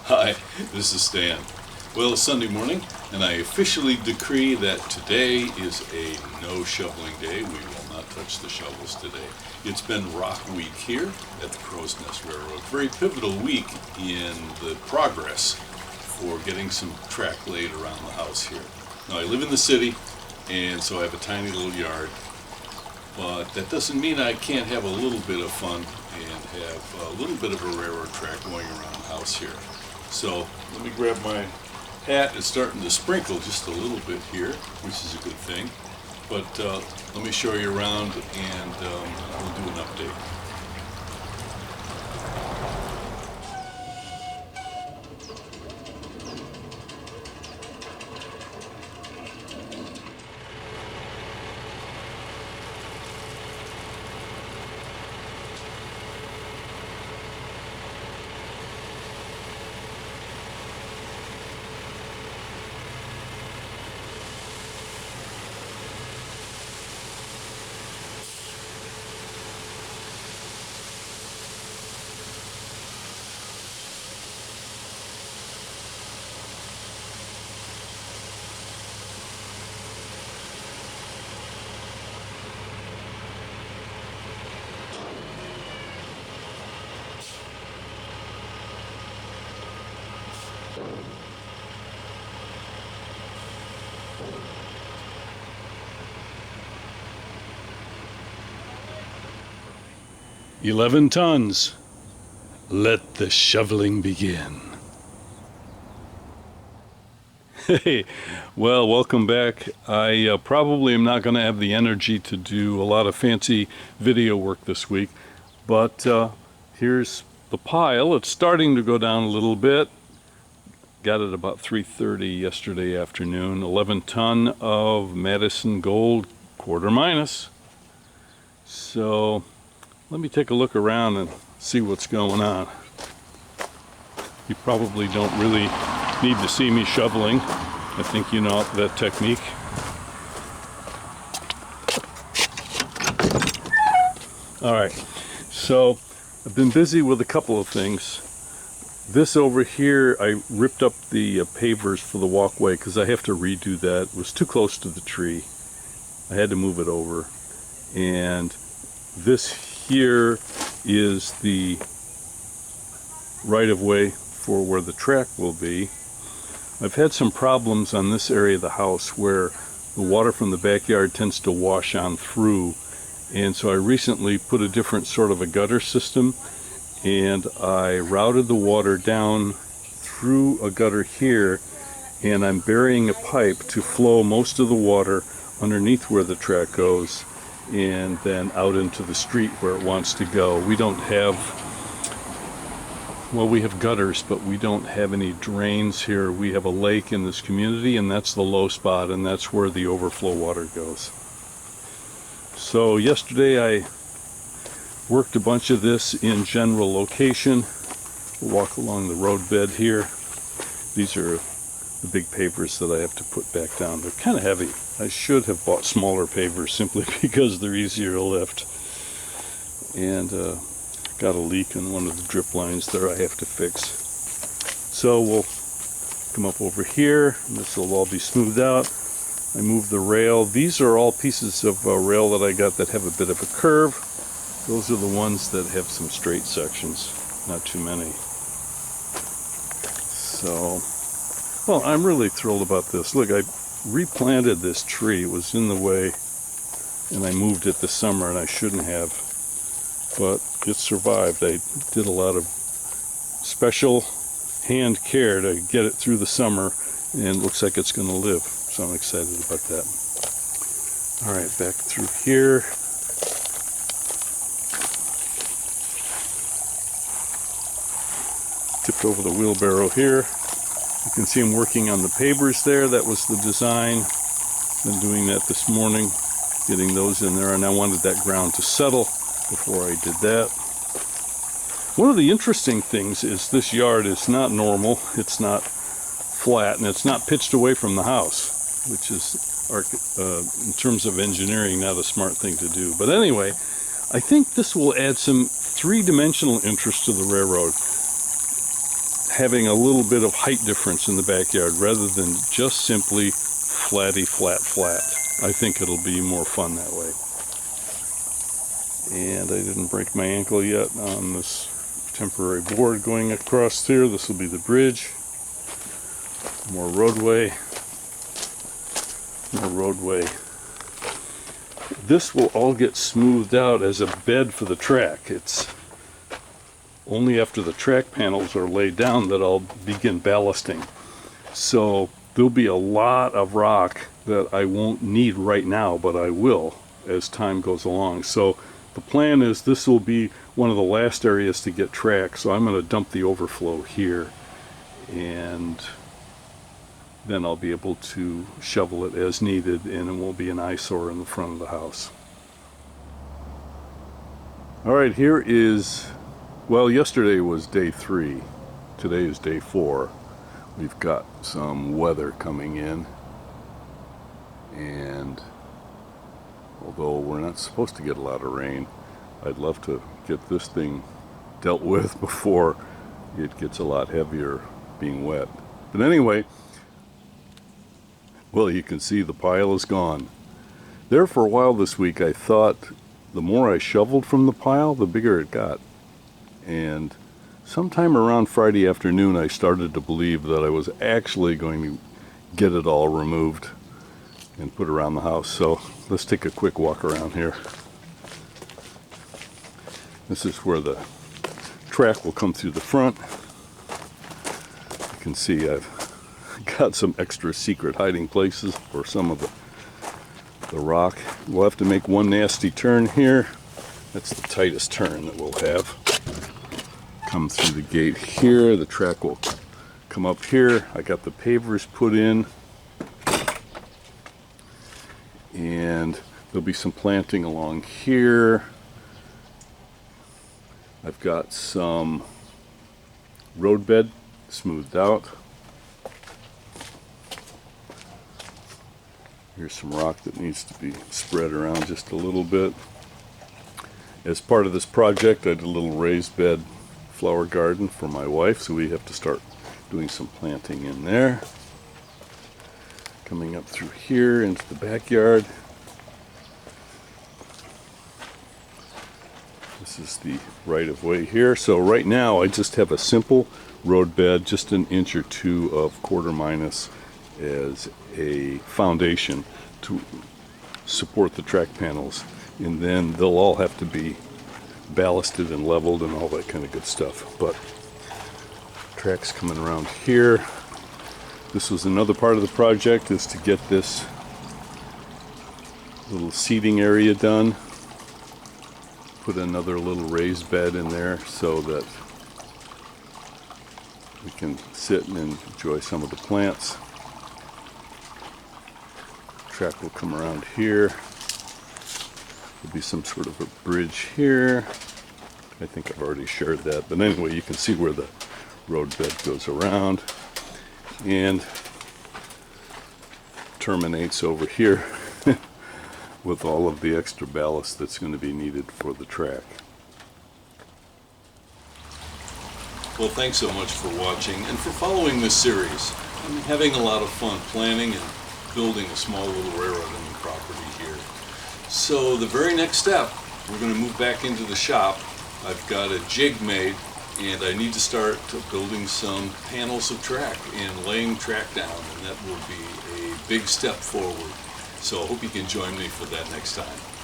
Hi, this is Stan. Well, it's Sunday morning, and I officially decree that today is a no shoveling day. We will not touch the shovels today. It's been rock week here at the Crow's Nest Railroad. Very pivotal week in the progress for getting some track laid around the house here. Now, I live in the city, and so I have a tiny little yard, but that doesn't mean I can't have a little bit of fun and have a little bit of a railroad track going around the house here. So let me grab my hat. It's starting to sprinkle just a little bit here, which is a good thing. But let me show you around and we'll do an update. 11 tons. Let the shoveling begin. Hey, well, welcome back. I probably am not going to have the energy to do a lot of fancy video work this week, but here's the pile. It's starting to go down a little bit. Got it about 3:30 yesterday afternoon. 11 ton of Madison Gold, quarter minus. So let me take a look around and see what's going on. You probably don't really need to see me shoveling. I think you know that technique. All right, so I've been busy with a couple of things. This over here, I ripped up the pavers for the walkway because I have to redo that. It was too close to the tree. I had to move it over. And this here is the right-of-way for where the track will be. I've had some problems on this area of the house where the water from the backyard tends to wash on through, and so I recently put a different sort of a gutter system, and I routed the water down through a gutter here, and I'm burying a pipe to flow most of the water underneath where the track goes and then out into the street where it wants to go. We don't have, well, we have gutters, but we don't have any drains here. We have a lake in this community, and that's the low spot, and that's where the overflow water goes. So yesterday I worked a bunch of this in general location. We'll walk along the road bed here. These are the big pavers that I have to put back down. They're kind of heavy. I should have bought smaller pavers simply because they're easier to lift. And got a leak in one of the drip lines there I have to fix. So we'll come up over here, and this will all be smoothed out. I moved the rail. These are all pieces of rail that I got that have a bit of a curve. Those are the ones that have some straight sections, not too many. So, well, I'm really thrilled about this. Look, I replanted this tree. It was in the way, and I moved it this summer, and I shouldn't have, but it survived. I did a lot of special hand care to get it through the summer, and it looks like it's going to live, so I'm excited about that. All right, back through here. Tipped over the wheelbarrow here. You can see I'm working on the pavers there. That was the design. Been doing that this morning, getting those in there, and I wanted that ground to settle before I did that. One of the interesting things is this yard is not normal. It's not flat, and it's not pitched away from the house, which is, in terms of engineering, not a smart thing to do. But anyway, I think this will add some three-dimensional interest to the railroad. having a little bit of height difference in the backyard rather than just simply flatty flat flat. I think it'll be more fun that way. And I didn't break my ankle yet on this temporary board going across here. This will be the bridge. More roadway. More roadway. This will all get smoothed out as a bed for the track. It's only after the track panels are laid down that I'll begin ballasting. So there'll be a lot of rock that I won't need right now, but I will as time goes along. So the plan is this will be one of the last areas to get track, so I'm going to dump the overflow here, and then I'll be able to shovel it as needed, and it won't be an eyesore in the front of the house. Alright, here is, well, yesterday was day 3. Today is day 4. We've got some weather coming in, and although we're not supposed to get a lot of rain, I'd love to get this thing dealt with before it gets a lot heavier being wet. But anyway, well, you can see the pile is gone. There for a while this week I thought the more I shoveled from the pile, the bigger it got. And sometime around Friday afternoon I started to believe that I was actually going to get it all removed and put around the house. So let's take a quick walk around here. This is where the track will come through the front. You can see I've got some extra secret hiding places for some of the rock. We'll have to make one nasty turn here. That's the tightest turn that we'll have. Come through the gate here. The track will come up here. I got the pavers put in, and there'll be some planting along here. I've got some roadbed smoothed out. Here's some rock that needs to be spread around just a little bit. As part of this project, I did a little raised bed flower garden for my wife, so we have to start doing some planting in there. Coming up through here into the backyard. This is the right of way here. So right now I just have a simple road bed, just an inch or two of quarter minus as a foundation to support the track panels, and then they'll all have to be ballasted and leveled and all that kind of good stuff. But tracks coming around here. This was another part of the project, is to get this little seating area done. Put another little raised bed in there so that we can sit and enjoy some of the plants. Track will come around here. There'll be some sort of a bridge here. I think I've already shared that, but anyway, you can see where the road bed goes around and terminates over here with all of the extra ballast that's going to be needed for the track. Well, thanks so much for watching and for following this series. I'm having a lot of fun planning and building a small little railroad on the property here. So the very next step, we're going to move back into the shop. I've got a jig made, and I need to start building some panels of track and laying track down, and that will be a big step forward. So I hope you can join me for that next time.